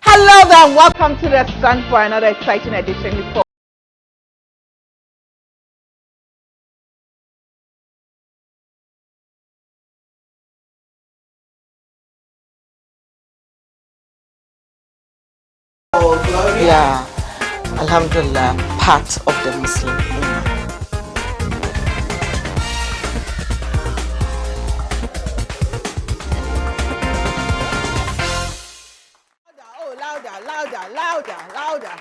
Hello there, and welcome to the Stand for another exciting edition. Yeah, Alhamdulillah, part of the Muslim Ummah. Oh, louder.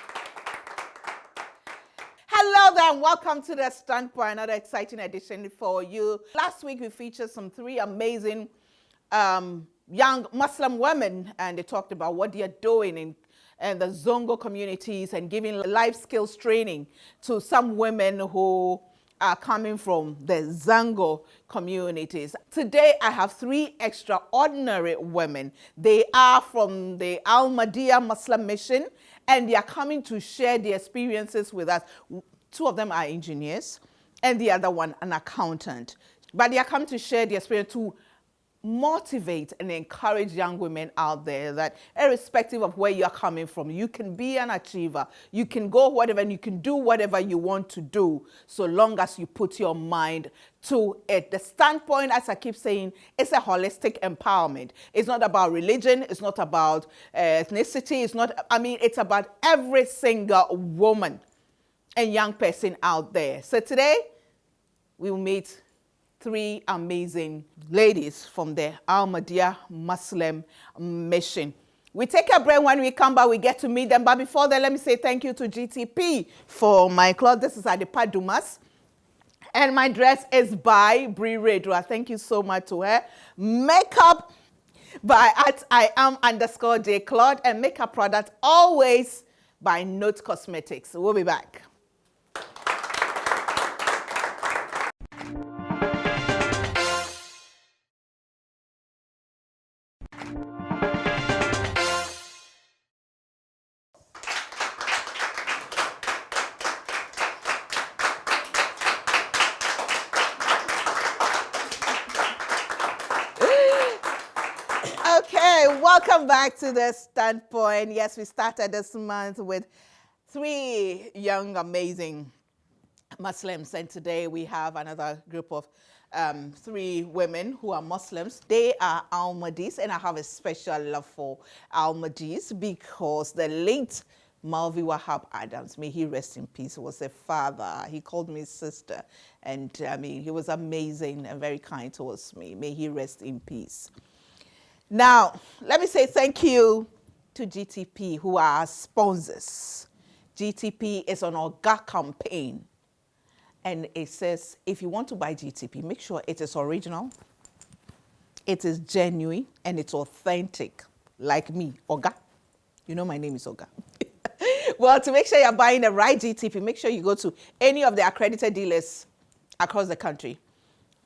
Hello there, and welcome to the Stand for another exciting edition for you. Last week we featured three amazing young Muslim women, and they talked about what they are doing in the Zongo communities and giving life skills training to some women who are coming from the Zango communities. Today I have three extraordinary women. They are from the Ahmadi Muslim mission, and they are coming to share their experiences with us. Two of them are engineers and the other one an accountant. But they are coming to share their experience to motivate and encourage young women out there that irrespective of where you're coming from, you can be an achiever. You can go whatever and you can do whatever you want to do so long as you put your mind to it. The standpoint, as I keep saying, is a holistic empowerment. It's not about religion. It's not about ethnicity. It's about every single woman and young person out there. So today, we will meet three amazing ladies from the Ahmadiyya Muslim mission. We take a break. When we come back, we get to meet them. But before that, let me say thank you to GTP for my clothes. This is Adepa Dumas. And my dress is by Bri Redra. Thank you so much to her. Makeup by @IAM_J Claude. And makeup product always by Note Cosmetics. We'll be back. Okay, welcome back to the Standpoint. Yes, we started this month with three young, amazing Muslims, and today we have another group of three women who are Muslims. They are Ahmadis, and I have a special love for Ahmadis because the late Malvi Wahab Adams, may he rest in peace, was a father. He called me sister, and he was amazing and very kind towards me. May he rest in peace. Now, let me say thank you to GTP, who are our sponsors. GTP is an OGA campaign. And it says, if you want to buy GTP, make sure it is original, it is genuine, and it's authentic. Like me, Oga. You know my name is Oga. Well, to make sure you're buying the right GTP, make sure you go to any of the accredited dealers across the country.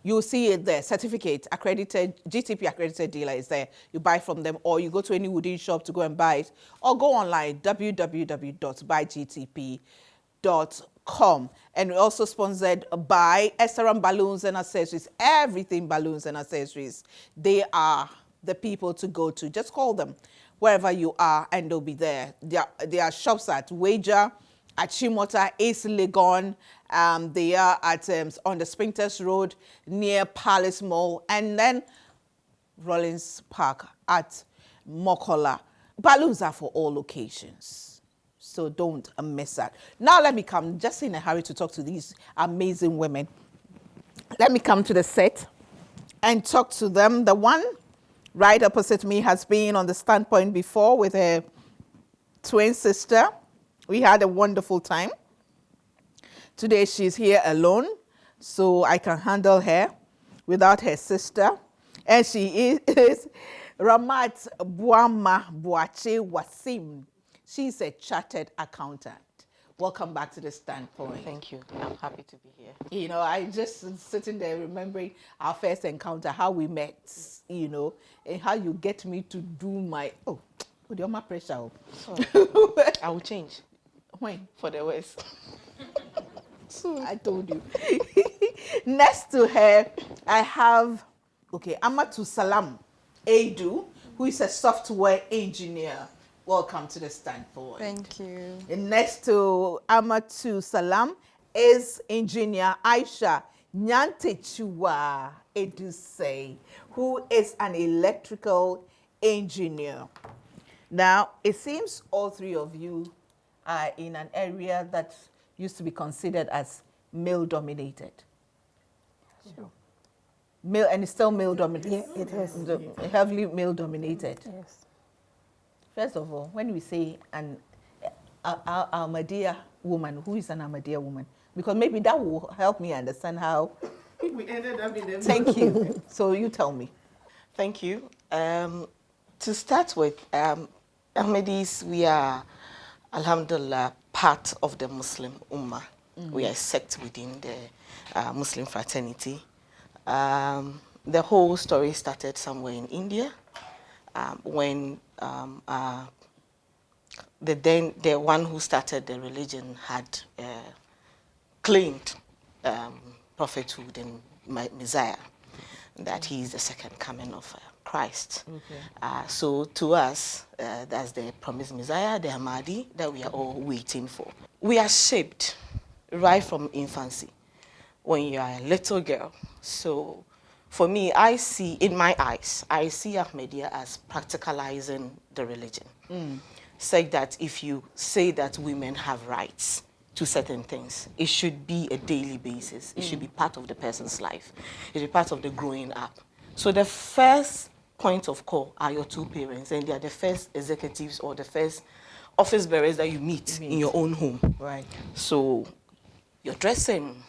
You'll see it there, certificate, accredited, GTP accredited dealer is there. You buy from them, or you go to any wooden shop to go and buy it, or go online, www.buygtp.com. And we're also sponsored by Esteram Balloons and Accessories, everything balloons and accessories. They are the people to go to. Just call them wherever you are, and they'll be there. There are shops at Wager, at Chimota, East Legon. They are at on the Springtest Road near Palace Mall, and then Rollins Park at Mokola. Balloons are for all locations, so don't miss that. Now let me come, just in a hurry to talk to these amazing women. Let me come to the set and talk to them. The one right opposite me has been on the Standpoint before with her twin sister. We had a wonderful time. Today she's here alone, so I can handle her without her sister. And she is Ramat Buama Buache Wasim. She's a chartered accountant. Welcome back to the Standpoint. Thank you. I'm happy to be here. You know, I just sitting there remembering our first encounter, how we met, and how you get me to do my, with your pressure. Sorry. I will change. When? For the worst. I told you. Next to her, I have, Amatu Salam Edu, who is a software engineer. welcome to the Standpoint. Thank you. And next to Amatu Salam is engineer Aisha Nyantechua Edusei, who is an electrical engineer. Now, it seems all three of you are in an area that used to be considered as male-dominated. Sure. Male, and it's still male-dominated? Yeah, it is. Heavily male-dominated. Yes. First of all, when we say an Ahmadiyya woman, who is an Ahmadiyya woman? Because maybe that will help me understand how we ended up in the... Thank you. So you tell me. Thank you. To start with, Ahmadis, we are, alhamdulillah, part of the Muslim Ummah. We are a sect within the Muslim fraternity. The whole story started somewhere in India when the one who started the religion had claimed prophethood and Messiah, that he is the second coming of Christ. Okay. So to us, that's the promised Messiah, the Ahmadi, that we are all waiting for. We are shaped right from infancy, when you are a little girl. So for me, I see, in my eyes, I see Ahmadiyya as practicalizing the religion. Say that if you say that women have rights to certain things, it should be a daily basis. It should be part of the person's life. It should be part of the growing up. So the first point of call are your two parents, and they are the first executives or the first office bearers that you meet in your own home. Right. So your dressing,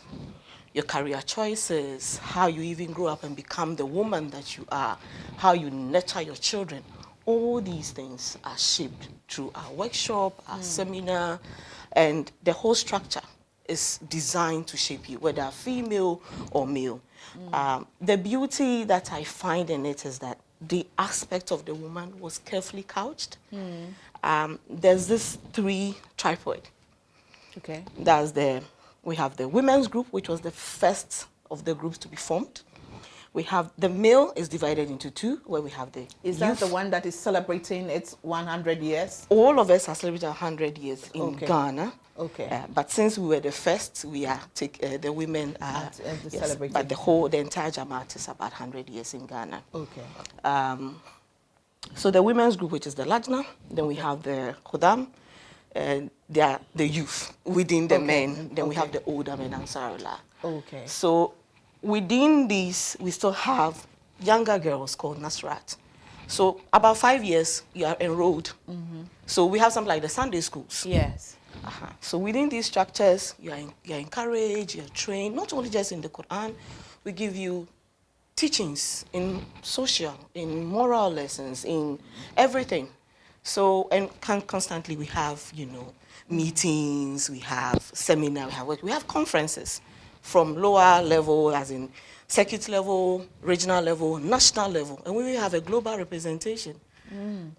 your career choices, how you even grow up and become the woman that you are, how you nurture your children, all these things are shaped through our workshop, our seminar, and the whole structure is designed to shape you, whether female or male. The beauty that I find in it is that the aspect of the woman was carefully couched. There's this three tripod. Okay. We have the women's group, which was the first of the groups to be formed. We have the male is divided into two, where we have the Is that the one that is celebrating its 100 years? All of us are celebrating 100 years in Ghana. Okay. But since we were the first, we are the women are celebrating. But the entire Jamaat is about 100 years in Ghana. Okay. So the women's group, which is the Lajna, then we have the Khodam, and they are the youth within the men. Then we have the older men, Ansarullah. Okay. So within these, we still have younger girls called Nasrat. So about 5 years, you are enrolled. So we have something like the Sunday schools. Yes. So within these structures, you're encouraged, you're trained, not only just in the Quran, we give you teachings in social, in moral lessons, in everything. So, and constantly we have, meetings, we have seminars, we have conferences from lower level, as in circuit level, regional level, national level, and we will have a global representation.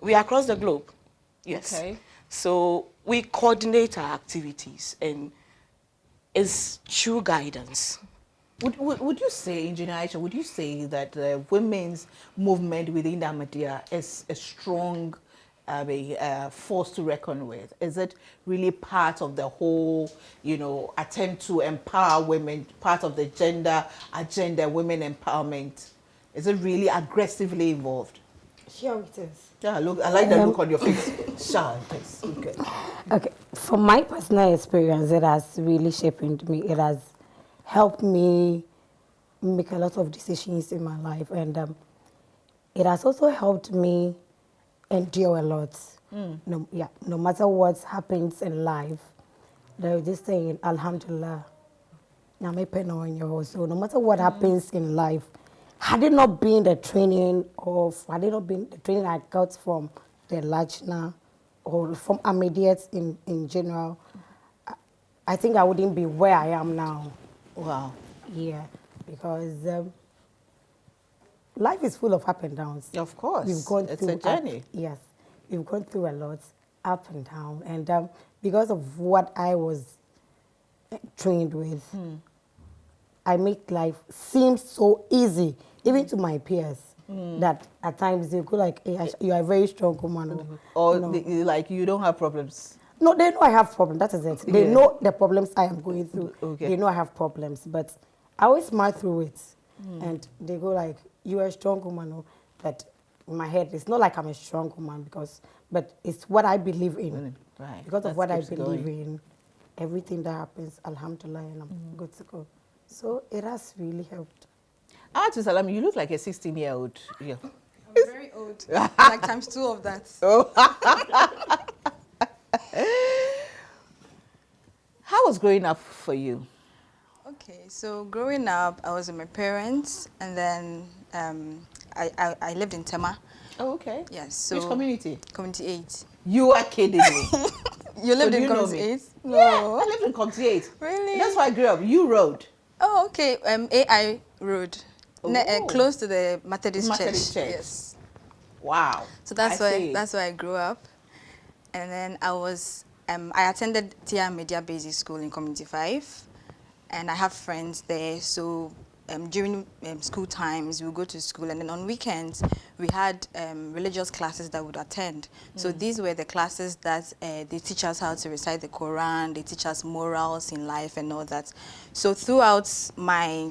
We are across the globe, yes. Okay. So we coordinate our activities, and it's true guidance. Would you say, Engineer Aisha, would you say that the women's movement within the Ahmadiyya is a strong force to reckon with? Is it really part of the whole, attempt to empower women, part of the gender agenda, women empowerment? Is it really aggressively involved? Sure, it is. Yeah, look, I like the look on your face. Sure, it is. Okay. Okay, from my personal experience, it has really shaped me. It has helped me make a lot of decisions in my life, and it has also helped me endure a lot. No matter what happens in life, there is this saying, Alhamdulillah. So no matter what happens in life, had it not been the training I got from the Lajna or from Ahmadiyyats in general, I think I wouldn't be where I am now. Wow. Yeah, because life is full of up and downs. Of course. It's a journey. Yes, we've gone through a lot, up and down. And because of what I was trained with, I make life seem so easy, even to my peers. that at times they go like, hey, you are a very strong woman. Or you know. like you don't have problems. No, they know I have problems. That is it. They Yeah. know the problems I am going through. Okay. They know I have problems, but I always smile through it. And they go like, "You are a strong woman." Oh, but in my head, it's not like I'm a strong woman but it's what I believe in. Right. Because of That what I keeps believe going. in, everything that happens, Alhamdulillah, and I'm good to go. So it has really helped. Auntie Salam, you look like a 16-year-old. Yeah. I'm very old. Like times 2 of that. How was growing up for you? Okay, so growing up, I was with my parents, and then I lived in Tema. Oh, okay. Yes. So Which community? Community 8. You are kidding me. You lived do in you know Community me? 8? Yeah, No. I lived in Community 8. Really? That's where I grew up. You Road. Oh, okay. AI Road. Oh. Close to the Methodist Methodist Church. Yes. Wow. So I that's where I grew up, and then I attended GDA Media Basic School in Community 5, and I have friends there. So during school times, we would go to school, and then on weekends we had religious classes that we would attend. So these were the classes that they teach us how to recite the Quran, they teach us morals in life and all that. So throughout my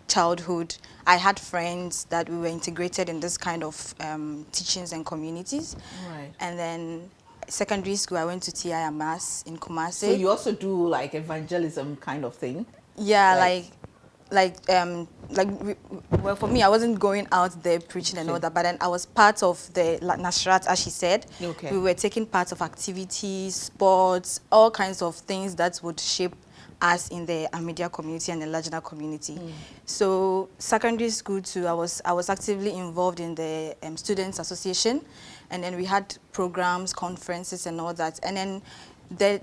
childhood, I had friends that we were integrated in this kind of teachings and communities. Right. And then secondary school, I went to TI Mass in Kumasi. So you also do like evangelism kind of thing? Yeah, well, for me, I wasn't going out there preaching and all that, but then I was part of the Nashrat, as she said. Okay. We were taking part of activities, sports, all kinds of things that would shape us in the Ahmadiyya community and the Lajna community. So secondary school too, I was actively involved in the Students Association, and then we had programs, conferences and all that. And then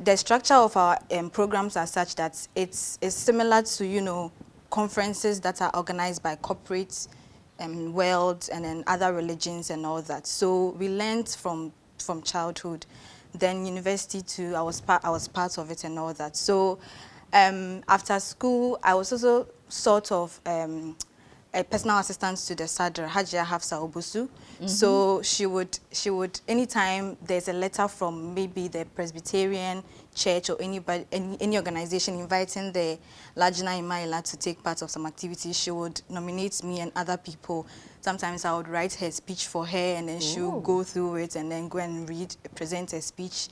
the structure of our programs are such that it's similar to, you know, conferences that are organized by corporate world and then other religions and all that. So we learned from childhood. Then university too, I was part of it and all that. So after school, I was also sort of a personal assistant to the Sadr, Hajia Hafsa Obusu. So she would, anytime there's a letter from maybe the Presbyterian church or any organization inviting the Lajna Imaila to take part of some activities, she would nominate me and other people. Sometimes I would write her speech for her, and then she would go through it and then go and present her speeches.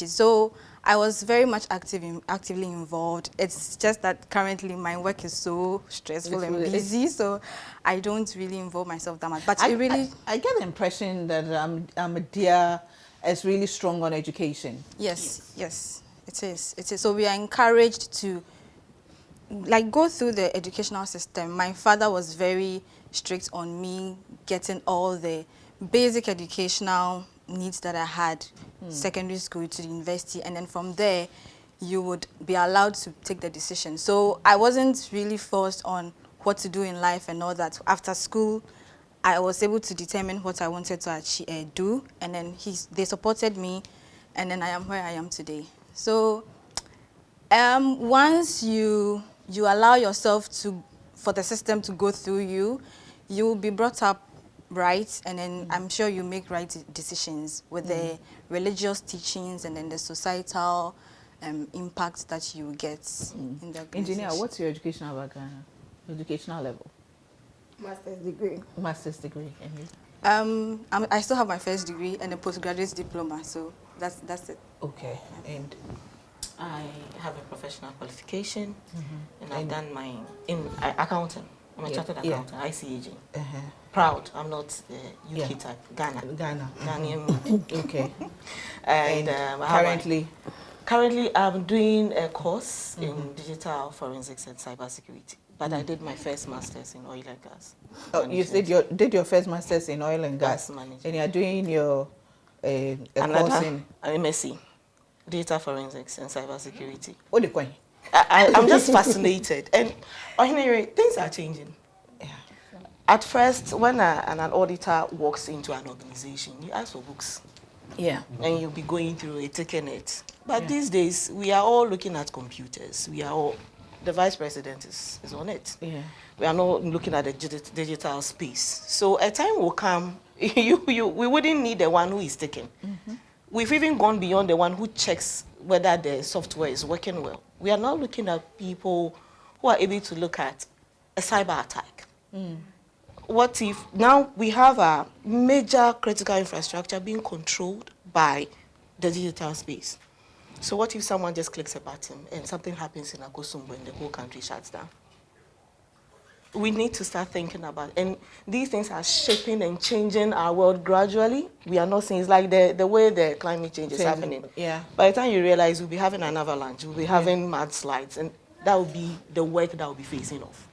So I was very much actively involved. It's just that currently my work is so stressful and busy, so I don't really involve myself that much. But I get the impression that Ahmadiyya is really strong on education. Yes, it is. So we are encouraged to go through the educational system. My father was very strict on me getting all the basic educational needs that I had, secondary school to the university, and then from there you would be allowed to take the decision. So I wasn't really forced on what to do in life and all that. After school, I was able to determine what I wanted to do, and then they supported me, and then I am where I am today. So once you allow yourself for the system to go through you, you will be brought up right, and then I'm sure you make right decisions with the religious teachings and then the societal impact that you get in the organization. Engineer, what's your educational background? Educational level? Master's degree. Master's degree. And you? I still have my first degree and a postgraduate diploma, so that's it. Okay. And I have a professional qualification, and I've done my accounting. I'm a chartered accountant, ICAG. Proud. I'm not UK type. Ghanaian. Okay. And currently, I'm doing a course in digital forensics and cybersecurity. But I did my first master's in oil and gas. Oh, you did your first master's in oil and gas, and you're doing your course in MSc, digital forensics and cybersecurity. What the coin? I'm just fascinated, and things are changing. Yeah. At first, when an auditor walks into an organization, you ask for books. Yeah. And you'll be going through it, taking it. But these days, we are all looking at computers. We are all the vice president is on it. Yeah. We are not looking at the digital space. So a time will come, we wouldn't need the one who is taking. We've even gone beyond the one who checks whether the software is working well. We are now looking at people who are able to look at a cyber attack. What if now we have a major critical infrastructure being controlled by the digital space? So what if someone just clicks a button and something happens in Akosumbo and the whole country shuts down? We need to start thinking about it. And these things are shaping and changing our world gradually. We are not seeing, it's like the way the climate change is happening. Yeah. By the time you realize we'll be having an avalanche, we'll be having mudslides, and that will be the work that will be facing off.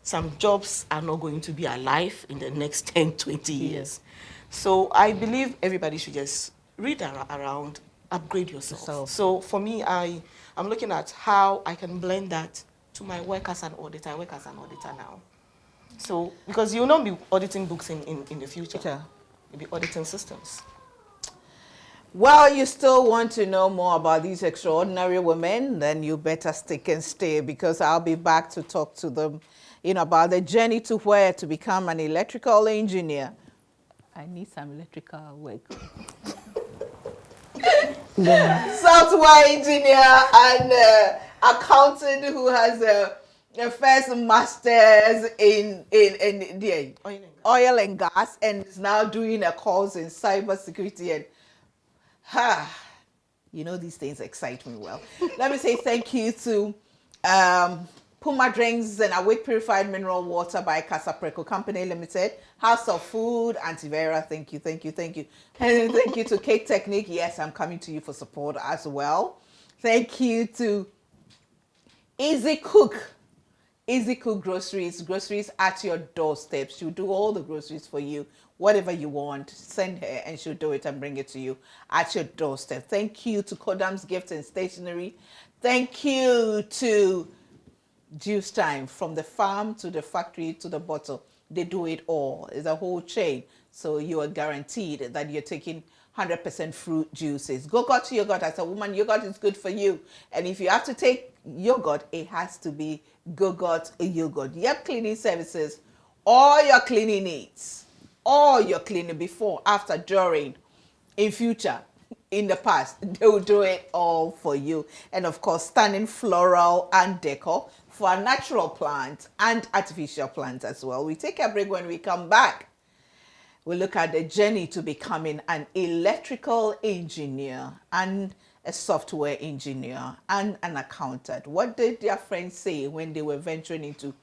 Some jobs are not going to be alive in the next 10, 20 years. So I believe everybody should just read around, upgrade yourself. So for me, I'm looking at how I can blend that to my work as an auditor. I work as an auditor now. So, because you will not be auditing books in the future. You'll be auditing systems. Well, you still want to know more about these extraordinary women, then you better stick and stay, because I'll be back to talk to them, about the journey to where to become an electrical engineer. I need some electrical work. Software engineer and accountant who has a first master's in the oil and gas and is now doing a course in cybersecurity. And these things excite me well. Let me say thank you to Puma Drinks and Awake Purified Mineral Water by Casapreco Company Limited, House of Food, Auntie Vera, thank you. And thank you to Cake Technique. Yes, I'm coming to you for support as well. Thank you to Easy Cook groceries at your doorstep. She'll do all the groceries for you, whatever you want. Send her and she'll do it and bring it to you at your doorstep. Thank you to Kodam's Gift and Stationery. Thank you to Juice Time, from the farm to the factory to the bottle. They do it all. It's a whole chain. So you are guaranteed that you're taking 100% fruit juices. Go-Got yogurt. As a woman, yogurt is good for you. And if you have to take yogurt, it has to be Go-Got yogurt. Yep, cleaning services. All your cleaning needs. All your cleaning before, after, during, in future, in the past. They will do it all for you. And of course, stunning floral and decor for natural plants and artificial plants as well. We take a break. When we come back, we look at the journey to becoming an electrical engineer and a software engineer and an accountant. What did their friends say when they were venturing into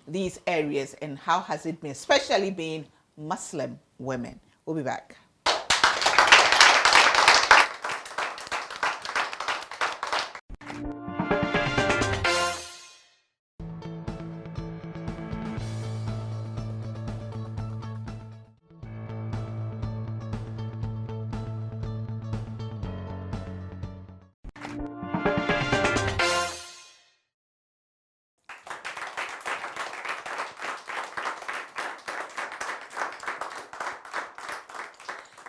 these areas, and how has it been, especially being Muslim women? We'll be back.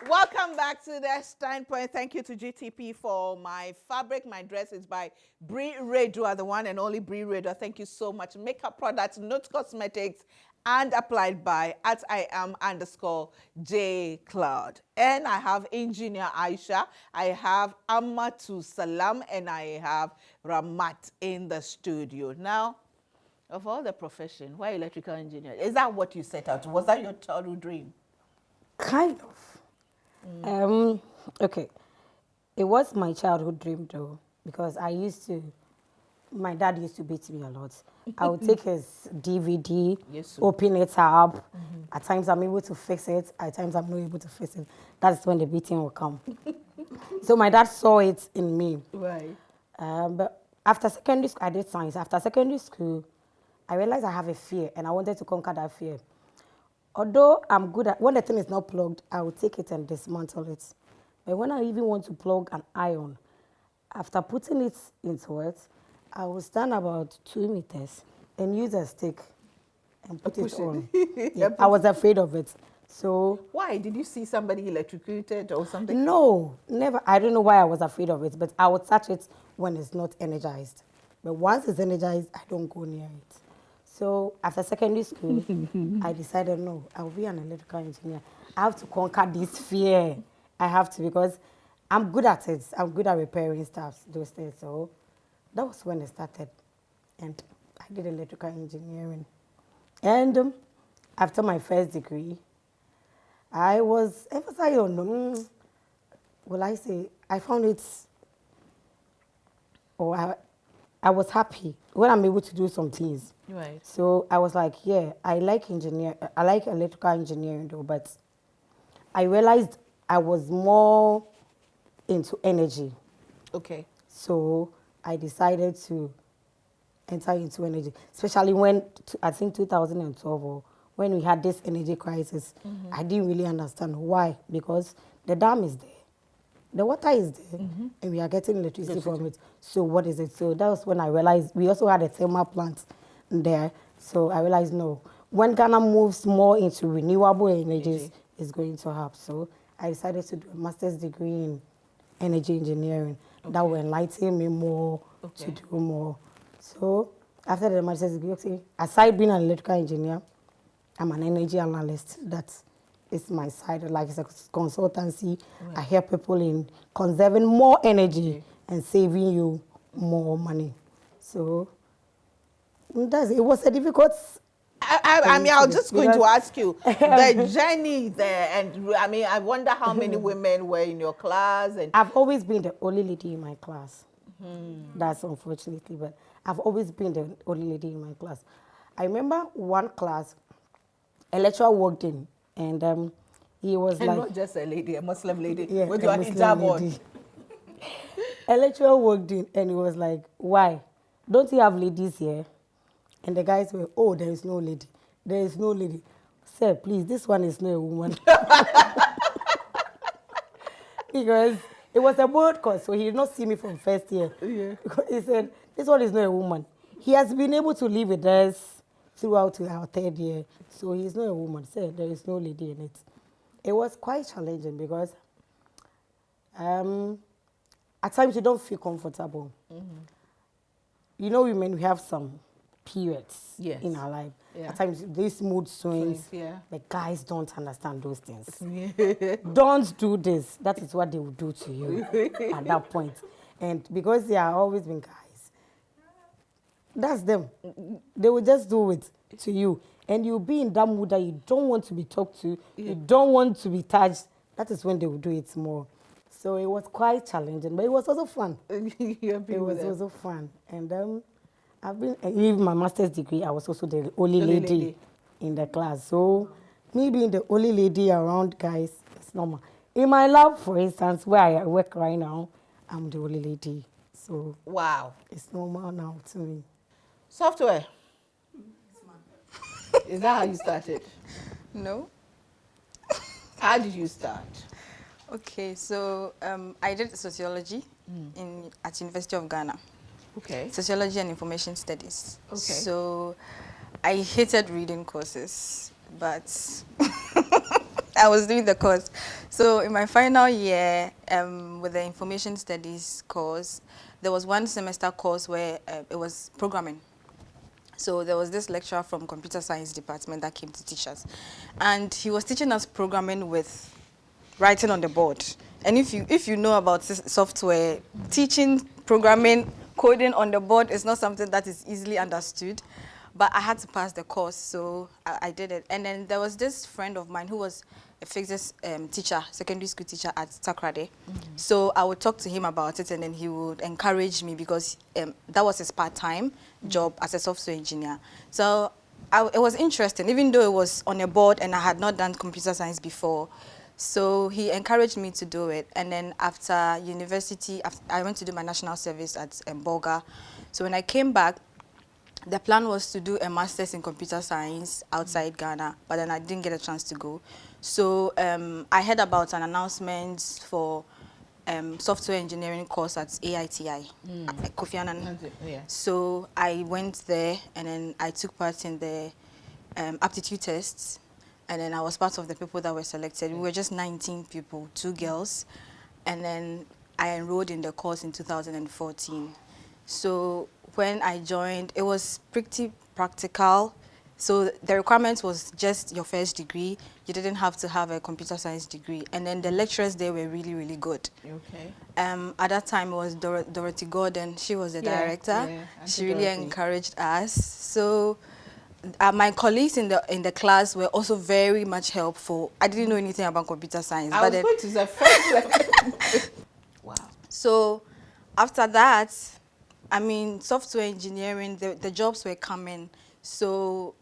Welcome back to the Standpoint. Thank you to GTP for my fabric. My dress is by Brie Redua, the one and only Brie Redua. Thank you so much. Makeup products, Note Cosmetics, and applied by @IAM_J Cloud. And I have engineer Aisha, I have Amatu Salam, and I have Ramat in the studio. Now, of all the profession, why electrical engineer? Is that what you set out? Was that your childhood dream? Kind of. Okay. It was my childhood dream though, because my dad used to beat me a lot. I would take his DVD, open it up. At times I'm able to fix it. At times I'm not able to fix it. That's when the beating will come. So my dad saw it in me. Right. But after secondary school, I did science. After secondary school, I realized I have a fear, and I wanted to conquer that fear. Although I'm good at, when the thing is not plugged, I will take it and dismantle it. But when I even want to plug an iron, after putting it into it, I will stand about 2 meters and use a stick and put it on. Yeah, I was afraid of it. So why? Did you see somebody electrocuted or something? No, never. I don't know why I was afraid of it, but I would touch it when it's not energized. But once it's energized, I don't go near it. So after secondary school, I decided, no, I'll be an electrical engineer. I have to conquer this fear. I have to, because I'm good at it. I'm good at repairing stuff, those things. So that was when I started. And I did electrical engineering. And after my first degree, I was emphasizing on, well, I say, I found it, or I was happy when I'm able to do some things. Right. So I was like, yeah, I like electrical engineering though, but I realized I was more into energy. Okay. So I decided to enter into energy, especially when, I think 2012, or when we had this energy crisis. I didn't really understand why, because the dam is there, the water is there, and we are getting electricity from it. So what is it? So that was when I realized we also had a thermal plant there. So I realized, no, when Ghana moves more into renewable energies, it's going to help. So I decided to do a master's degree in energy engineering. That will enlighten me more to do more. So after the master's degree, aside being an electrical engineer, I'm an energy analyst. That is my side. Like, it's a consultancy. I help people in conserving more energy and saving you more money. So that's, it was a difficult. I mean, I was just going to because- ask you the journey there, and I mean, I wonder how many women were in your class. And I've always been the only lady in my class. That's unfortunately, but I've always been the only lady in my class. I remember one class, a lecturer walked in, and he was and like, not just a lady, a Muslim lady yeah, with a your Muslim hijab on. lady. A lecturer walked in and he was like, why? Don't you have ladies here? And the guys were, oh, there is no lady. There is no lady. Sir, please, this one is not a woman. Because it was a board course, so he did not see me from first year. Yeah. Because he said, this one is not a woman. He has been able to live with us throughout to our third year, so he's not a woman. Sir, there is no lady in it. It was quite challenging because at times you don't feel comfortable. You know, women, we have some periods in our life. Yeah. At times, these mood swings, Yeah. the guys don't understand those things. Don't do this. That is what they will do to you at that point. And because they are always been guys, that's them. They will just do it to you. And you'll be in that mood that you don't want to be talked to, you don't want to be touched. That is when they will do it more. So it was quite challenging, but it was also fun. It was also fun. And I've been, even my master's degree, I was also the only lady in the class. So me being the only lady around guys, it's normal. In my lab, for instance, where I work right now, I'm the only lady. So Wow. it's normal now to me. Software. Is that how you started? No. How did you start? Okay, so I did sociology at University of Ghana. Okay. Sociology and information studies. Okay. So I hated reading courses, but I was doing the course. So in my final year, with the information studies course, there was one semester course where it was programming. So there was this lecturer from computer science department that came to teach us. And he was teaching us programming with writing on the board. And if you know about software, teaching programming, coding on the board is not something that is easily understood. But I had to pass the course, so I did it. And then there was this friend of mine who was a physics teacher, secondary school teacher at Takrade. So I would talk to him about it, and then he would encourage me because that was his part-time job as a software engineer. So it was interesting, even though it was on a board and I had not done computer science before. So he encouraged me to do it. And then after university, I went to do my national service at Bolga. So when I came back, the plan was to do a master's in computer science outside Ghana, but then I didn't get a chance to go. So I heard about an announcement for software engineering course at AITI, Kofi Annan. Yeah. So I went there, and then I took part in the aptitude tests, and then I was part of the people that were selected. We were just 19 people, 2 girls, and then I enrolled in the course in 2014. So when I joined, it was pretty practical. So the requirement was just your first degree. You didn't have to have a computer science degree. And then the lecturers there were really, really good. Okay. At that time, it was Dorothy Gordon. She was the director. Yeah, She really Dorothy. encouraged us. So my colleagues in the class were also very much helpful. I didn't know anything about computer science. I was going to say first. Wow. So after that, I mean, software engineering, the jobs were coming. So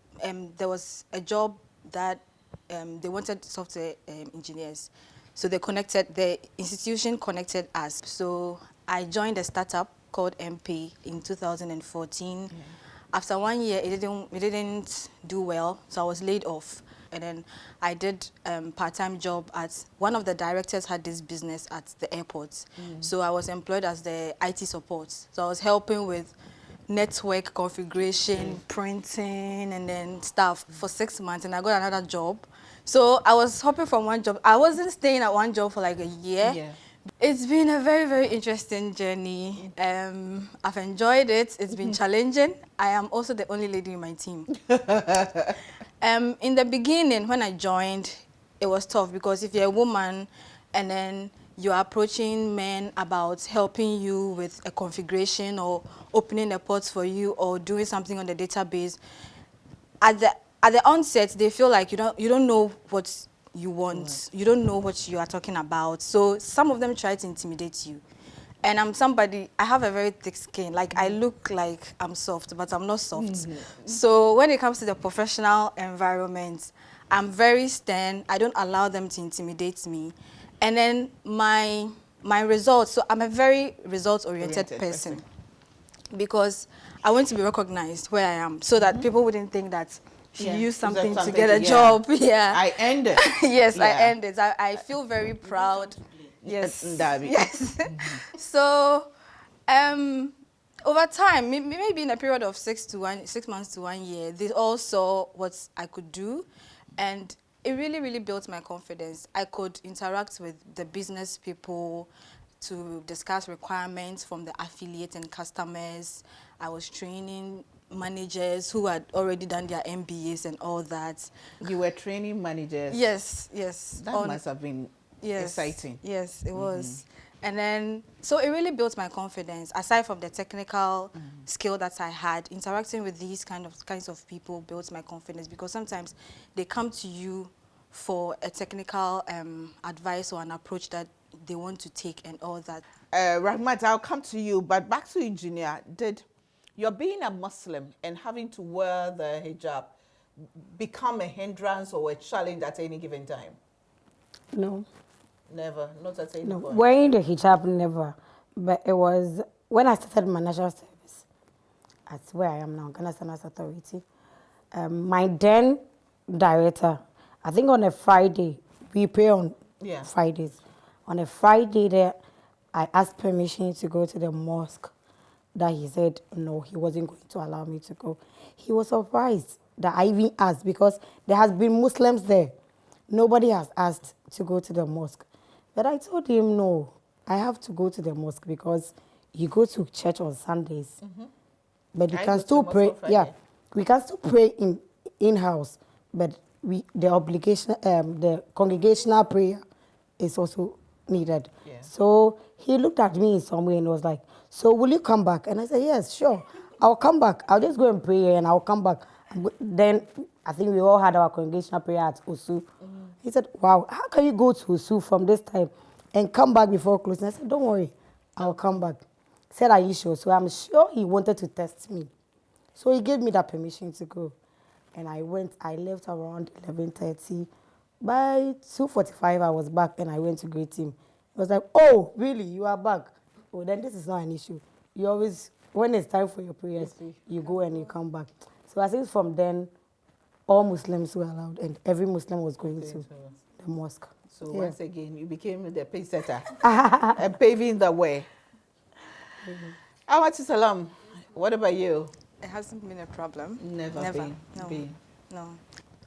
there was a job that they wanted software engineers. So the institution connected us. So I joined a startup called MP in 2014. Yeah. After 1 year, it didn't do well, so I was laid off. And then I did part-time job at, one of the directors had this business at the airport. So I was employed as the IT support. So I was helping with network configuration, printing, and then stuff for 6 months, and I got another job. So I was hopping from one job. I wasn't staying at one job for like a year. Yeah. It's been a very, very interesting journey. I've enjoyed it. It's been challenging. I am also the only lady in my team. In the beginning, when I joined, it was tough because if you're a woman and then you're approaching men about helping you with a configuration or opening a port for you or doing something on the database, at the onset, they feel like you don't know what you want. You don't know what you are talking about. So some of them try to intimidate you. And I'm somebody, I have a very thick skin. Like, I look like I'm soft, but I'm not soft. So when it comes to the professional environment, I'm very stern. I don't allow them to intimidate me. And then my results, so I'm a very results-oriented person. Because I want to be recognized where I am so that people wouldn't think that she used something to get a job. Yeah. I ended. Yes, I ended. I feel very proud. Yes. Yes. So, over time, maybe in a period of 6 months to 1 year, they all saw what I could do, and it really, really built my confidence. I could interact with the business people to discuss requirements from the affiliate and customers. I was training managers who had already done their MBAs and all that. You were training managers? Yes, yes. That must have been exciting. Yes, it was. And then, so it really built my confidence. Aside from the technical skill that I had, interacting with these kinds of people built my confidence because sometimes they come to you for a technical advice or an approach that they want to take and all that. Rahmat, I'll come to you, but back to engineer. Did your being a Muslim and having to wear the hijab become a hindrance or a challenge at any given time? No. Never, not at any point? No, wearing the hijab, never. But it was when I started my national service. That's where I am now, Ghana Standards Authority. My then director, I think on a Friday, we pray on Fridays. On a Friday there, I asked permission to go to the mosque. That he said, no, he wasn't going to allow me to go. He was surprised that I even asked because there has been Muslims there. Nobody has asked to go to the mosque. But I told him, no, I have to go to the mosque because you go to church on Sundays. But you can still pray. Yeah, we can still pray in-house. But the congregational prayer is also needed. Yeah. So he looked at me in some way and was like, so will you come back? And I said, yes, sure. I'll come back. I'll just go and pray and I'll come back. Then I think we all had our congregational prayer at Osu. He said, wow, how can you go to Osu from this time and come back before closing? I said, don't worry, I'll come back. He said, are you sure? So I'm sure he wanted to test me. So he gave me that permission to go. And I left around 11:30. By 2:45, I was back and I went to greet him. He was like, oh, really, you are back? Oh, then this is not an issue. You always, when it's time for your prayers, you go and you come back. So I think from then, all Muslims were allowed and every Muslim was going to the mosque. So once again, you became the pace setter and paving the way. Ahmadi Salam, what about you? It hasn't been a problem. Never. No.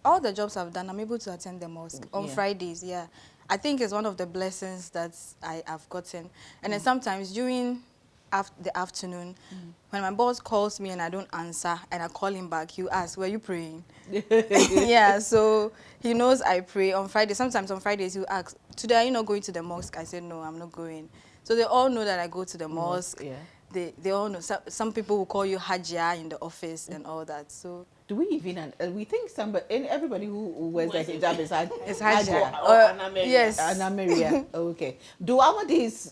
All the jobs I've done, I'm able to attend the mosque on Fridays, I think it's one of the blessings that I have gotten. And then sometimes during the afternoon. When my boss calls me and I don't answer and I call him back, he asks, were you praying? Yeah, so he knows I pray on Friday. Sometimes on Fridays he'll ask, today are you not going to the mosque? I said, no, I'm not going. So they all know that I go to the mosque. Yeah. They all know. Some people will call you Hajia in the office and all that. So Do we even, we think somebody, and everybody who wears the hijab is it's Hajia. Hajia. Or Anna Maria. Yes. Anna Maria. Okay. Do Ahmadis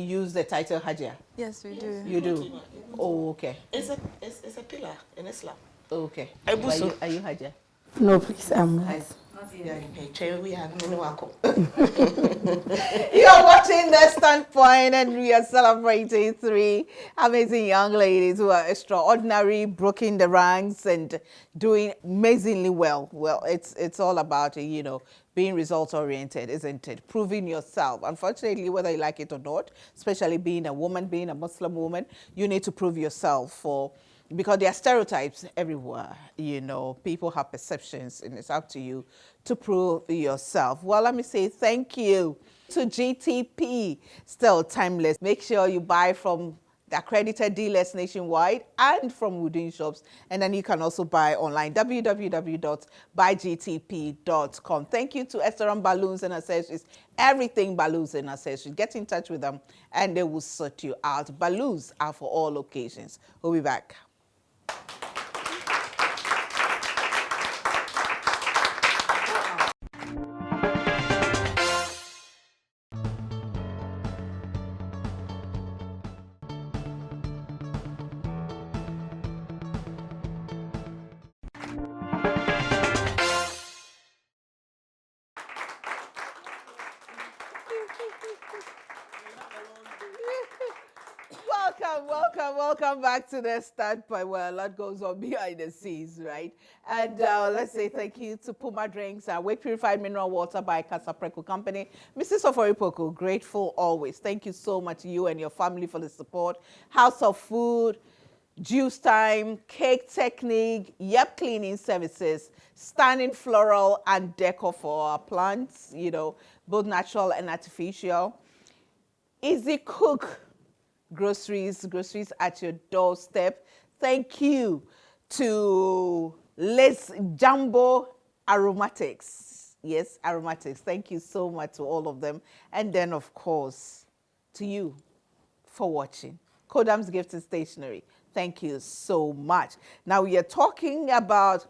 use the title Hajia? Yes, we do. You do? Oh, okay. It's a pillar in Islam. Okay. Ebuso. Are you Hajia? No, please, I'm not. We have You're watching The Standpoint, and we are celebrating 3 amazing young ladies who are extraordinary, breaking the ranks and doing amazingly well. Well, it's all about, you know, being result-oriented, isn't it? Proving yourself. Unfortunately, whether you like it or not, especially being a woman, being a Muslim woman, you need to prove yourself because there are stereotypes everywhere. You know, people have perceptions, and it's up to you to prove yourself. Well, let me say thank you to GTP, still timeless. Make sure you buy from the accredited dealers nationwide and from within shops. And then you can also buy online, www.buygtp.com. Thank you to Esteron Balloons and Accessories, everything balloons and accessories. Get in touch with them and they will sort you out. Balloons are for all occasions. We'll be back. Welcome back to The Standpoint, where a lot goes on behind the scenes, right? And let's say thank you to Puma Drinks and Wake Purified Mineral Water by Casapreco Company. Mrs. Oforipoku, grateful always. Thank you so much, you and your family, for the support. House of Food, Juice Time, Cake Technique, Yep Cleaning Services, Stunning Floral and Decor for our plants, you know, both natural and artificial. Easy Cook groceries at your doorstep. Thank you to Les Jumbo Aromatics. Yes, Aromatics. Thank you so much to all of them. And then, of course, to you for watching. Kodam's Gifty Stationery. Thank you so much. Now, we are talking about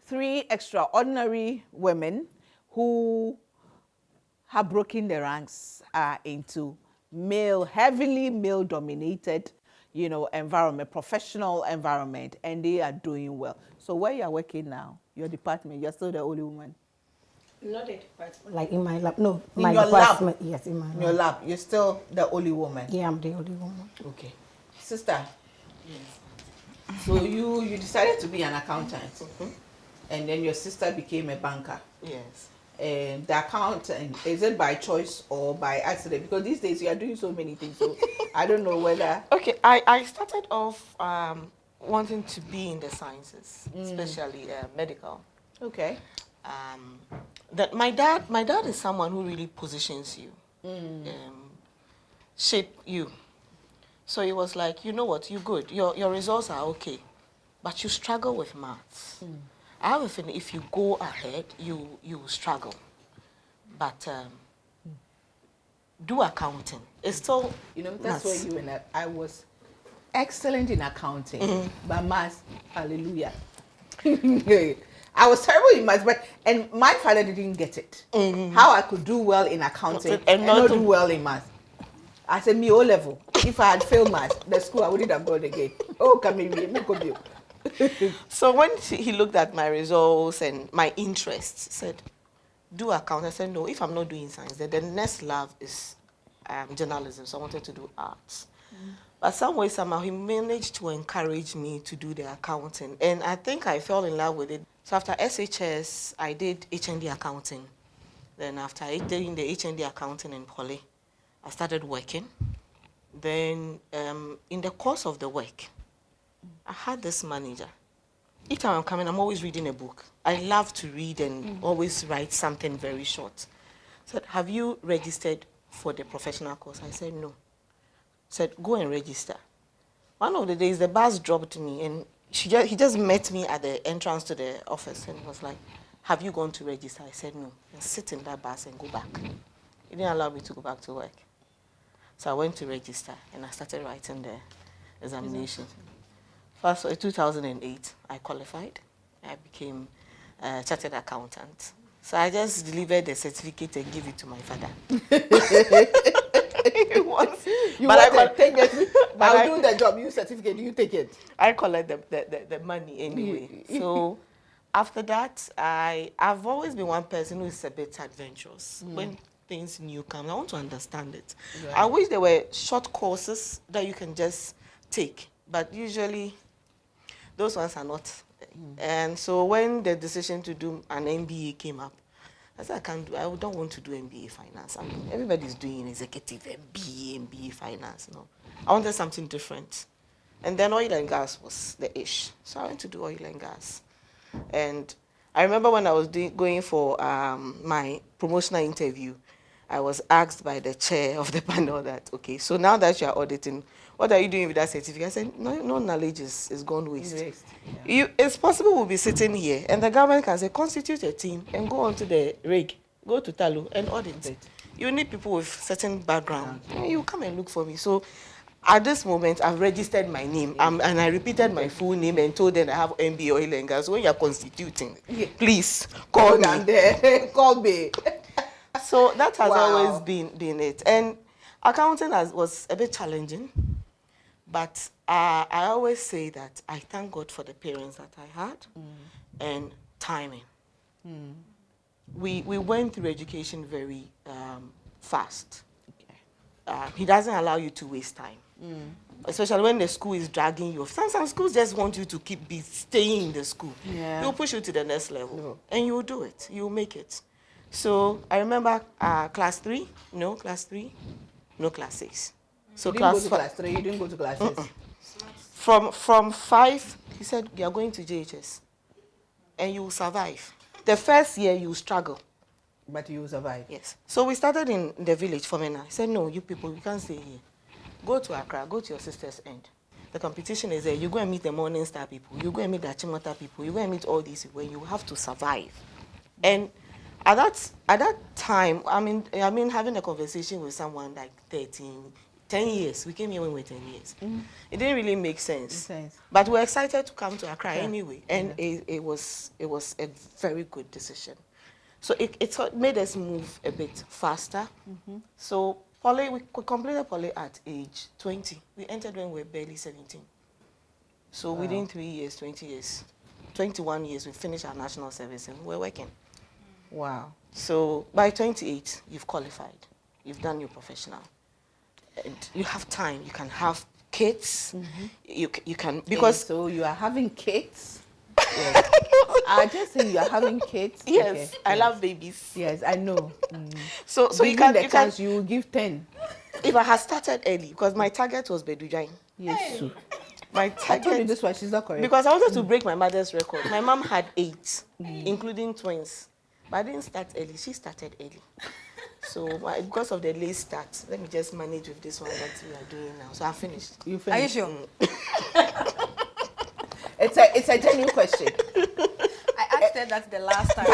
3 extraordinary women who have broken the ranks into heavily male-dominated, you know, environment, professional environment, and they are doing well. So where you are working now, your department, you're still the only woman? Not the department. Like in my lab. No, In my your department. lab? Yes, in my lab. In your lab, you're still the only woman? Yeah, I'm the only woman. Okay. Sister? Yes. So you decided to be an accountant, and then your sister became a banker? Yes. And the accountant, is it by choice or by accident? Because these days you are doing so many things, so I don't know whether... Okay, I started off wanting to be in the sciences, especially medical. Okay. That my dad is someone who really positions you, shape you. So he was like, you know what, you're good, your results are okay, but you struggle with maths. I have a feeling if you go ahead, you will struggle. But do accounting. It's still... You know, that's where you and I was excellent in accounting, but maths, hallelujah. I was terrible in maths, and my father didn't get it. How I could do well in accounting and not do well in maths. I said, me O level. If I had failed maths, the school, I wouldn't have gone again. Oh, come here, So when he looked at my results and my interests, said, do accounting. I said, no, if I'm not doing science, then the next love is journalism. So I wanted to do arts. But some way, somehow, he managed to encourage me to do the accounting. And I think I fell in love with it. So after SHS, I did HND accounting. Then after doing the HND accounting in Poly, I started working. Then in the course of the work, I had this manager. Each time I'm coming, I'm always reading a book. I love to read and always write something very short. Said, have you registered for the professional course? I said, no. Said, go and register. one of the days, the bus dropped me, and he just met me at the entrance to the office and was like, have you gone to register? I said no. And sit in that bus and go back. He didn't allow me to go back to work. So I went to register, and I started writing the examination. First, in 2008, I qualified. I became a chartered accountant. So I just delivered the certificate and give it to my father. Take it. I'll do the job. You certificate. You take it. I collect the money anyway. So after that, I've always been one person who is a bit adventurous. When things new come, I want to understand it. Right. I wish there were short courses that you can just take, but usually those ones are not. And so when the decision to do an MBA came up, I said, I don't want to do MBA finance. Everybody's doing executive MBA finance. No, I wanted something different. And then oil and gas was the ish. So I went to do oil and gas. And I remember when I was going for my promotional interview, I was asked by the chair of the panel that, okay, so now that you are auditing, what are you doing with that certificate? I said, no knowledge is gone waste. Yeah. It's possible we'll be sitting here and the government can say, constitute a team and go onto the rig, go to Talu and audit. You need people with certain background. And you come and look for me. So at this moment, I've registered my name and I repeated my full name and told them I have MBA oil and gas. When you're constituting, please call me. Call me. So that has always been it. And accounting was a bit challenging, but I always say that I thank God for the parents that I had and timing. We went through education very fast. Okay. He doesn't allow you to waste time, especially when the school is dragging you off. Some schools just want you to staying in the school. Yeah. They'll push you to the next level, and you will do it. You will make it. So I remember class 3, no class 3, no class 6. So you didn't go to class 3, you didn't go to class 6. From 5, he said, you are going to JHS and you will survive. The first year you will struggle. But you will survive. Yes. So we started in the village for Mena. I said, no, you people, you can't stay here. Go to Accra, go to your sister's end. The competition is there. You go and meet the Morning Star people. You go and meet the Achimota people. You go and meet all these people. You have to survive. And at that time, I mean, having a conversation with someone like 10 years. We came here when we were 10 years. It didn't really make sense. But we were excited to come to Accra anyway. And it was a very good decision. So it made us move a bit faster. So we completed Poly at age 20. We entered when we were barely 17. So within 3 years, 20 years, 21 years, we finished our national service and we're working. Wow. So by 28, you've qualified. You've done your professional. And you have time. You can have kids. You can, because... And so you are having kids? Yes. I just say you are having kids? Yes. Okay. I love babies. Yes, I know. So you can... You will give 10. If I had started early, because my target was Bedujain. Yes. My target... I told you this one, she's not correct. Because I wanted to break my mother's record. My mom had 8, including twins. But I didn't start early. She started early. So because of the late start, let me just manage with this one that we are doing now. So I finished. You finished? Are you sure? It's a genuine question. I asked her that the last time.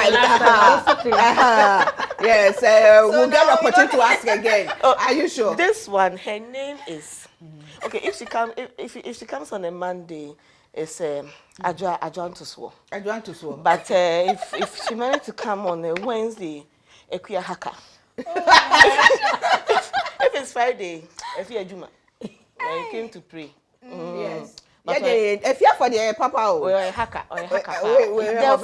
Yes, we'll get an opportunity to ask again. Are you sure? This one, her name is... Okay, if she comes on a Monday, it's Adjoan to Swore. Adjoan to Swore. But if she managed to come on a Wednesday, Ekuya Haka. If it's Friday, Efia Juma. I came to pray. Yes. But if you are for the Papa or a hacker, the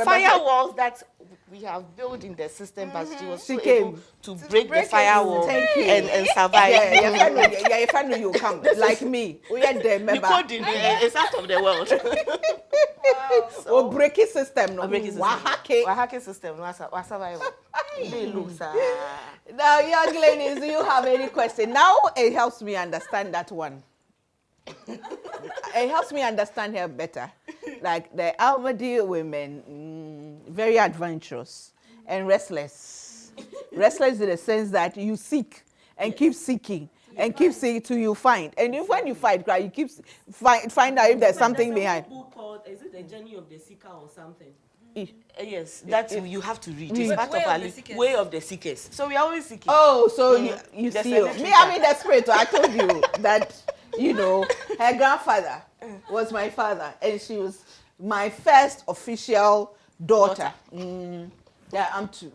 firewalls that we have built in the system, but she was able to break the firewall and survive. Yeah, if I know you come like me, we are the member. It's out of the world. Oh, breaking system, no. Wahake system, no survival. Now, young ladies, do you have any question? Now it helps me understand that one. It helps me understand her better. Like the Ahmadi women, very adventurous and restless. Restless in the sense that you seek and keep seeking and keep saying till you find. And if when you fight, cry, you keep find out if there's something behind. There's a book called, is it The Journey of the Seeker or something? Eh. Yes, that's you have to read. It's Way- part Way of of our the Seekers. way of the seekers. So we are always seeking. Oh, so you There's see, a me, literature. I'm in the spirit. I told you that, you know, her grandfather was my father, and she was my first official daughter. Yeah, I'm two.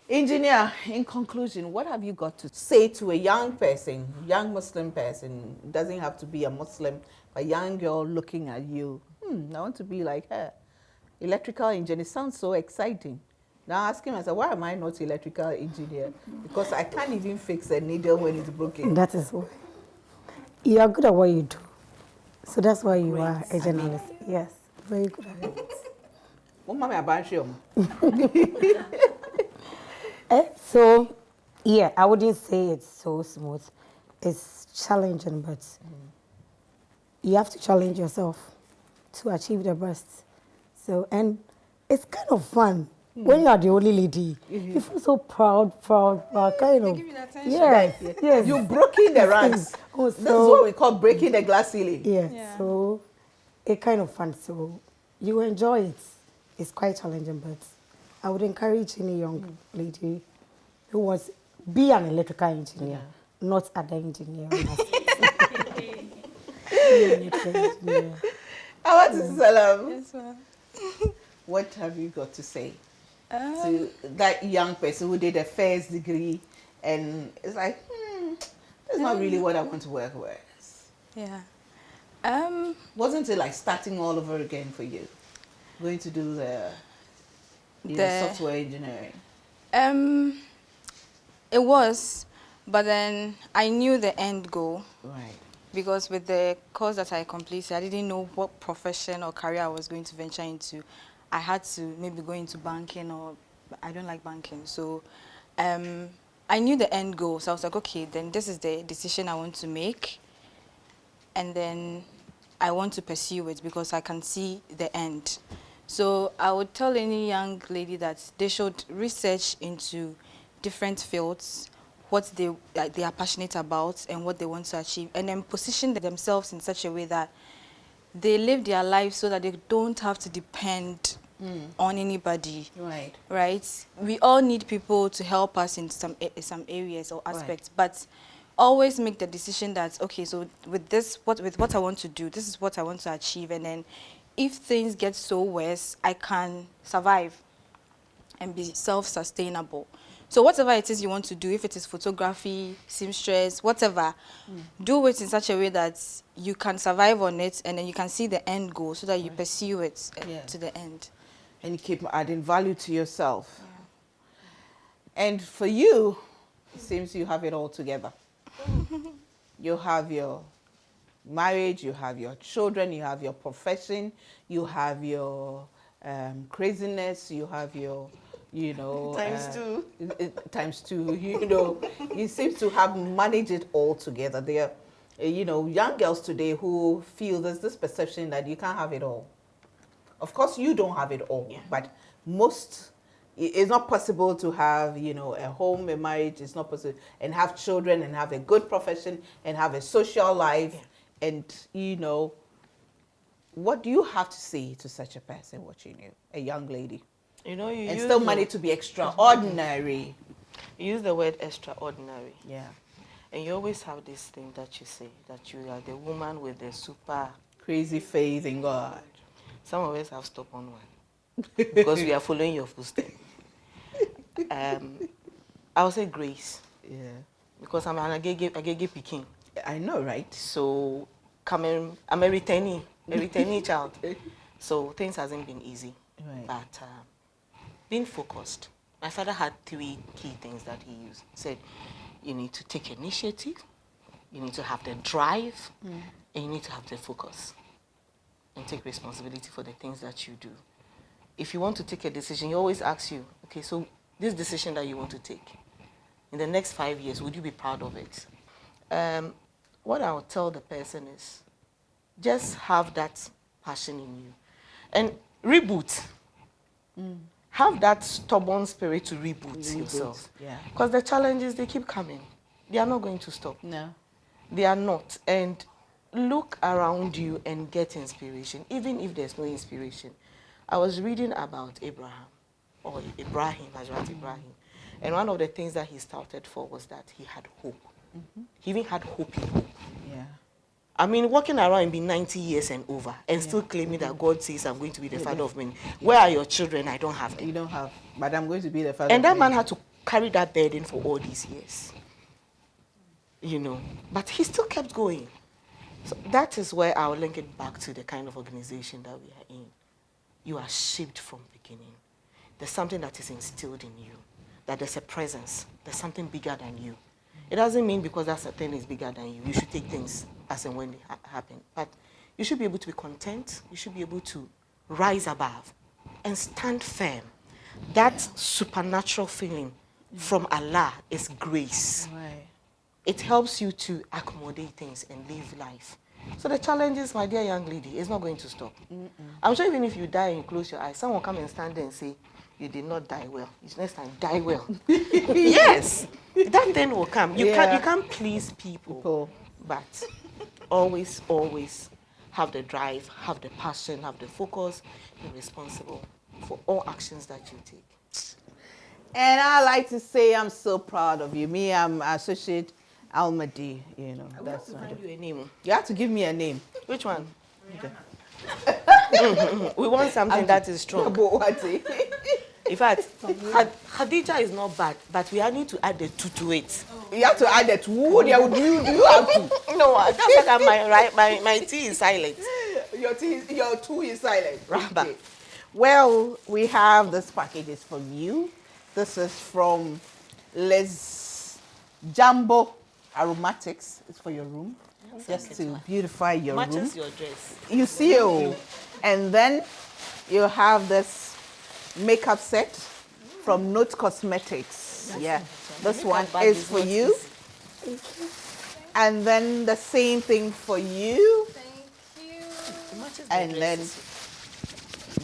Engineer, in conclusion, what have you got to say to a young person, young Muslim person, doesn't have to be a Muslim, a young girl looking at you, I want to be like her. Electrical engineer sounds so exciting. Now ask him, I said, why am I not electrical engineer? Because I can't even fix a needle when it's broken. That is why. You are good at what you do. So that's why you are a journalist. Yes, very good at it. What mama about you? So, yeah, I wouldn't say it's so smooth. It's challenging, but you have to challenge yourself to achieve the best. So, and it's kind of fun. When you are the only lady, you feel so proud, kind of. give you that attention. Yes. You've broken the ranks. Oh, This is what we call breaking the glass ceiling. Yeah, so it's kind of fun. So you enjoy it. It's quite challenging, but I would encourage any young lady who wants be an electrical engineer, not other engineer. Be an electrical engineer. Ahmadi Salam, Yes, ma'am. what have you got to say to that young person who did a first degree and it's like, that's not really what I want to work with? Yeah. Wasn't it like starting all over again for you? Going to do the software engineering? It was, but then I knew the end goal. Right. Because with the course that I completed, I didn't know what profession or career I was going to venture into. I had to maybe go into banking, or I don't like banking. So I knew the end goal. So I was like, okay, then this is the decision I want to make. And then I want to pursue it because I can see the end. So I would tell any young lady that they should research into different fields, what they are passionate about and what they want to achieve, and then position themselves in such a way that they live their life so that they don't have to depend on anybody. Right. Right? We all need people to help us in some areas or aspects, but always make the decision that, okay, so with this, with what I want to do, this is what I want to achieve, and then if things get so worse, I can survive and be self-sustainable. So whatever it is you want to do, if it is photography, seamstress, whatever, do it in such a way that you can survive on it and then you can see the end goal so that you pursue it to the end. And you keep adding value to yourself. And for you, it seems you have it all together. You have your marriage, you have your children, you have your profession, you have your craziness, you have your, you know... times two, you know. You seem to have managed it all together. There are, you know, young girls today who feel there's this perception that you can't have it all. Of course, you don't have it all, but most... It's not possible to have, you know, a home, a marriage. It's not possible, and have children, and have a good profession, and have a social life, and you know. What do you have to say to such a person watching you, a young lady? You know, and still manage to be extraordinary. You use the word extraordinary. Yeah. And you always have this thing that you say, that you are the woman with the super crazy faith in God. Some of us have stopped on one because we are following your footsteps. I would say grace. Yeah. Because I'm an agege Peking. I know, right? So I'm a retaining child. So things hasn't been easy. Right. But being focused. My father had 3 key things that he used. He said, you need to take initiative, you need to have the drive, and you need to have the focus. And take responsibility for the things that you do. If you want to take a decision, he always asks you, okay, so this decision that you want to take, in the next 5 years, would you be proud of it? What I would tell the person is, just have that passion in you. And reboot. Have that stubborn spirit to reboot yourself. Yeah. Because the challenges, they keep coming. They are not going to stop. No. They are not. And look around you and get inspiration, even if there's no inspiration. I was reading about Abraham, or Ibrahim, Hazrat Ibrahim. And one of the things that he started for was that he had hope. He even had hope in hope. Yeah. I mean, walking around and being 90 years and over and still claiming that God says I'm going to be the father of men. Where are your children? I don't have them. You don't have, but I'm going to be the father. And that man had to carry that burden for all these years. You know, but he still kept going. So that is where I'll link it back to the kind of organization that we are in. You are shaped from beginning. There's something that is instilled in you, that there's a presence, there's something bigger than you. It doesn't mean because that thing is bigger than you, you should take things as and when they happen. But you should be able to be content, you should be able to rise above and stand firm. That supernatural feeling from Allah is grace. Right. It helps you to accommodate things and live life. So the challenges, my dear young lady, is not going to stop. I'm sure even if you die and you close your eyes, someone will come and stand there and say, you did not die well. Next time, die well. Yes, that thing will come. You can't please people, but always, always have the drive, have the passion, have the focus, be responsible for all actions that you take. And I like to say I'm so proud of you. Me, I'm Associate Ahmadi, you know. That's Find you a name. You have to give me a name. Which one? Okay. We want something that is strong. In fact, Khadija is not bad, but we need to add the 2 to it. You have to add the 2. Do you have to? No, that's like my T is silent. Your 2 is silent. Rabba. Okay. Well, we have this packages from you. This is from Les Jumbo Aromatics. It's for your room. Just to beautify your room. Matches your dress. You see, and then you have this makeup set from Note Cosmetics. Yeah, this one is for you. And then the same thing for you. Thank you. And then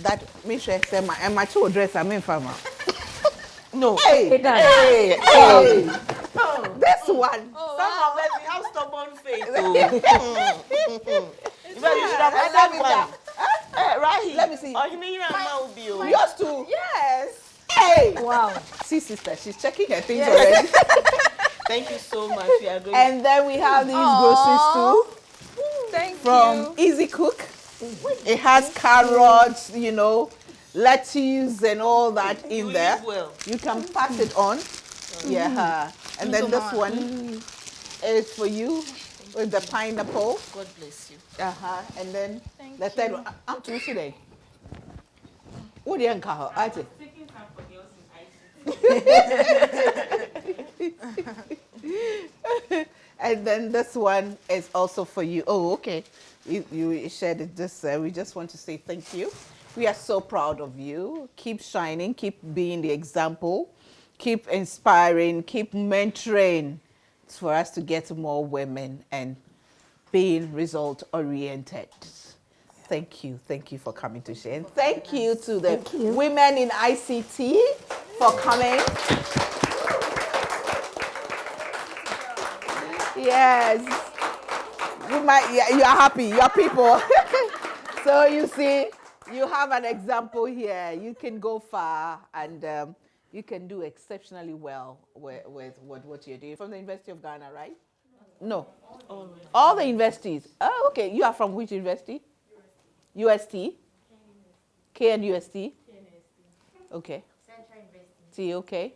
that, make sure I say my 2 dress, I'm in farmer. No. Hey, It does. hey. This one. Some of us, we have stubborn faith. You should have had that one. Right here. Let me see. Oh, you mean your Yours too. Yes. Hey. Wow. See, sister, she's checking her things already. Thank you so much. We are going. And then we have these groceries too. Thank From you. Easy Cook. It has carrots, you know, lettuce and all that in You there. live well. You can pass it on. Yeah. And then so this much. one is for you with the pineapple. God bless you. And then Thank the third one. I'm too today. What do you think? Ate? And then this one is also for you. Oh, okay. You shared it just we just want to say thank you. We are so proud of you. Keep shining, keep being the example, keep inspiring, keep mentoring for us to get more women and being result oriented. Thank you for coming to share. And thank you to the women in ICT for coming. Yes. You are happy, you are people. So you see, you have an example here. You can go far and you can do exceptionally well with what you're doing. From the University of Ghana, right? No. All the universities. Oh, okay. You are from which university? UST? KNUST? Okay. Central University. T, okay.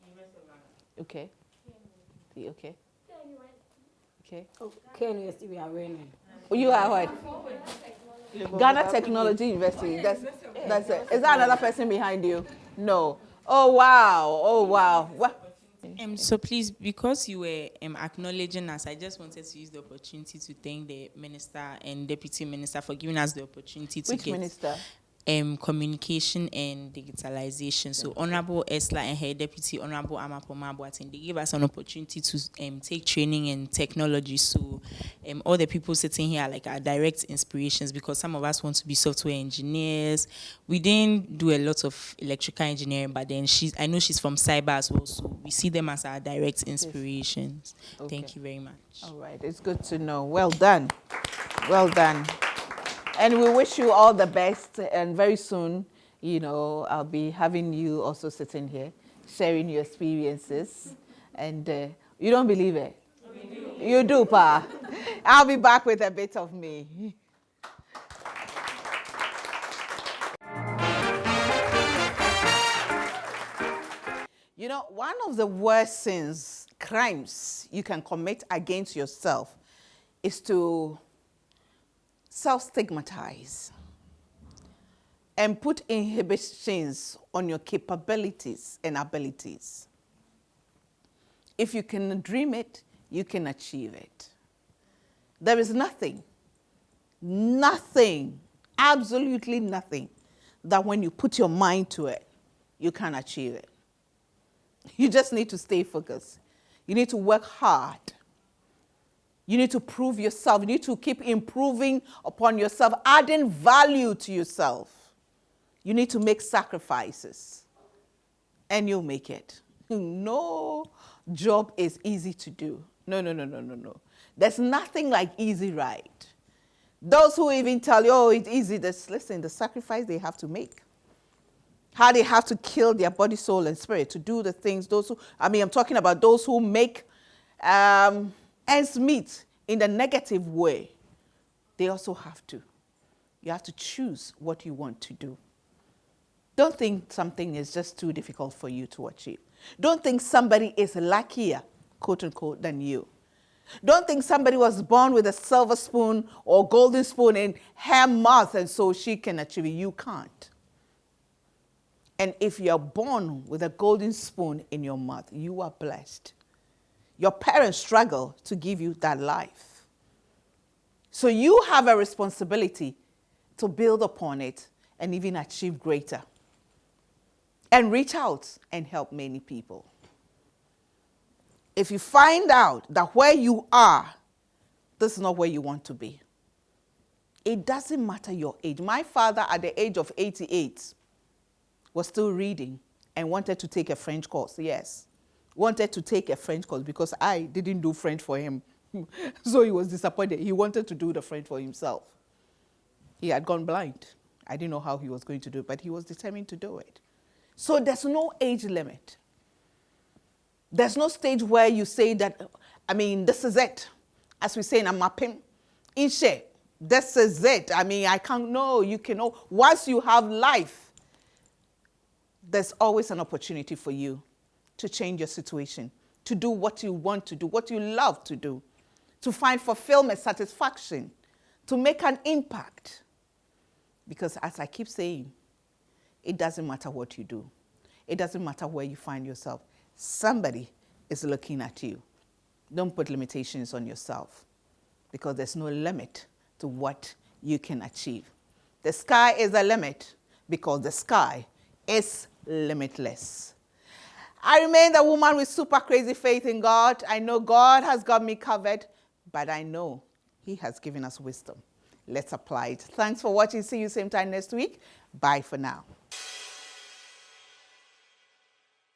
University of Ghana. Okay. T, okay. Okay. KNUST, we are winning. You are what? Ghana Technology University. That's it. Is that another person behind you? No. Oh wow. What? So please, because you were acknowledging us, I just wanted to use the opportunity to thank the minister and deputy minister for giving us the opportunity to Which minister? communication and digitalization. So Honorable Esla and her Deputy Honorable Amapoma Boateng, they gave us an opportunity to take training in technology. So all the people sitting here are like our direct inspirations, because some of us want to be software engineers. We didn't do a lot of electrical engineering, but then I know she's from cyber as well, so we see them as our direct inspirations. Okay. Thank you very much. All right, it's good to know. Well done. Well done. And we wish you all the best. And very soon, I'll be having you also sitting here, sharing your experiences. And you don't believe it? You do, Pa. I'll be back with a bit of me. One of the worst sins, crimes you can commit against yourself is to self-stigmatize and put inhibitions on your capabilities and abilities. If you can dream it, you can achieve it. There is nothing, absolutely nothing, that when you put your mind to it, you can achieve it. You just need to stay focused. You need to work hard. You need to prove yourself. You need to keep improving upon yourself, adding value to yourself. You need to make sacrifices, and you'll make it. No job is easy to do. No. There's nothing like easy ride. Those who even tell you, oh, it's easy, listen, the sacrifice they have to make. How they have to kill their body, soul, and spirit to do the things, I'm talking about those who make ends meet in the negative way. They also have to. You have to choose what you want to do. Don't think something is just too difficult for you to achieve. Don't think somebody is luckier, quote unquote, than you. Don't think somebody was born with a silver spoon or golden spoon in her mouth and so she can achieve it. You can't. And if you're born with a golden spoon in your mouth, you are blessed. Your parents struggle to give you that life. So you have a responsibility to build upon it and even achieve greater. And reach out and help many people. If you find out that where you are, this is not where you want to be, it doesn't matter your age. My father, at the age of 88, was still reading and wanted to take a French course. Yes, wanted to take a French course because I didn't do French for him. So he was disappointed. He wanted to do the French for himself. He had gone blind. I didn't know how he was going to do it, but he was determined to do it. So there's no age limit. There's no stage where you say that, this is it. As we say in Amapim, Inshe, this is it. I can't know. You can know. Once you have life, there's always an opportunity for you to change your situation, to do what you want to do, what you love to do, to find fulfillment, satisfaction, to make an impact. Because as I keep saying, it doesn't matter what you do. It doesn't matter where you find yourself. Somebody is looking at you. Don't put limitations on yourself because there's no limit to what you can achieve. The sky is the limit because the sky is limitless. I remain the woman with super crazy faith in God. I know God has got me covered, but I know He has given us wisdom. Let's apply it. Thanks for watching. See you same time next week. Bye for now.